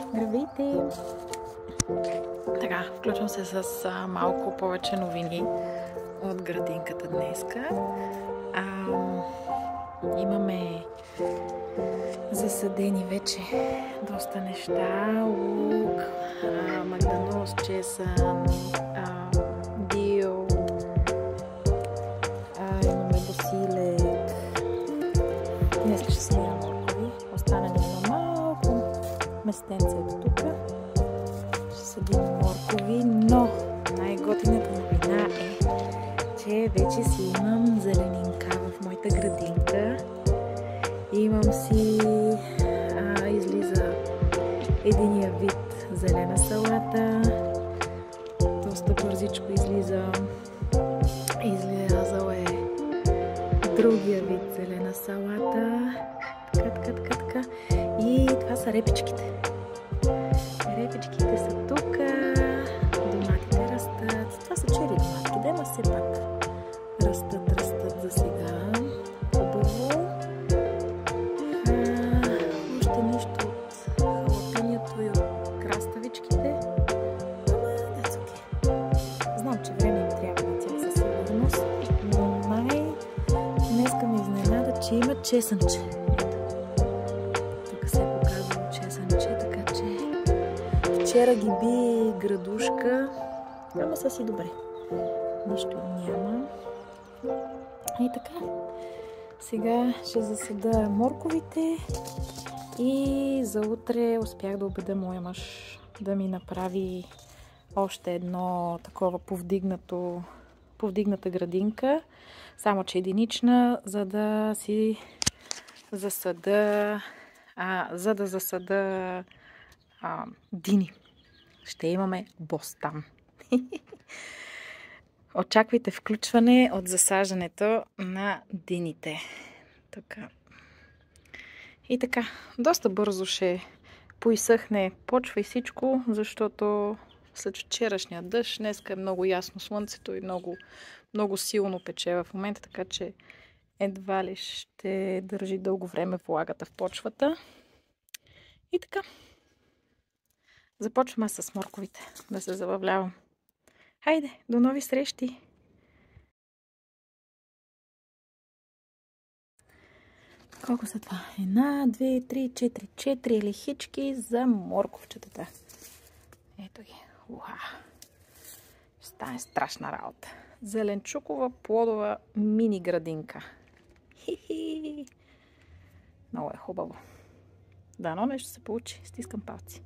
Здравейте! Така, включвам се с малко повече новини от градинката днеска. Имаме засадени вече доста неща. Лук, магданоз, чесън, дил, имаме басилек. Днес ще садим моркови. Остана ни малко местенцето тук. Ще садим моркови, но най-готината новина е, че вече си имам зеленинка в моята градинка. Имам си излиза единия вид зелена салата. Доста бързичко излиза. Излязъл е другия вид зелена салата. Така. И това са репичките. Репичките са тук. Доматите растат. Това са чери доматки, да, ама все пак растат за сега. Хубаво. Още нищо от халапенято и от краставичките. Ама, that's okay. Знам, че време им трябва на тях със сигурност, но днеска ми изненада, че има чесънче. Тук се е показало чесънче, така че вчера ги би градушка, ама са си добре. Нищо им няма. И така. Сега ще засада морковите и за утре успях да убедя моя мъж да ми направи още едно такова повдигната градинка, само че единична, за да засада дини. Ще имаме бостан. Очаквайте включване от засаждането на дините. Така. И така, доста бързо ще поизсъхне почва и всичко, защото след вчерашния дъжд, днеска е много ясно слънцето и много силно пече в момента, така че едва ли ще държи дълго време влагата в почвата. И така. Започвам с морковите, да се забавлявам. Хайде, до нови срещи! Колко са това? 1, 2, 3, 4. 4 лихички за морковчетата. Ето ги. Уа! Ще стане страшна работа. Зеленчукова плодова мини градинка. Хи-хи! Много е хубаво. Дано нещо се получи. Стискам палци.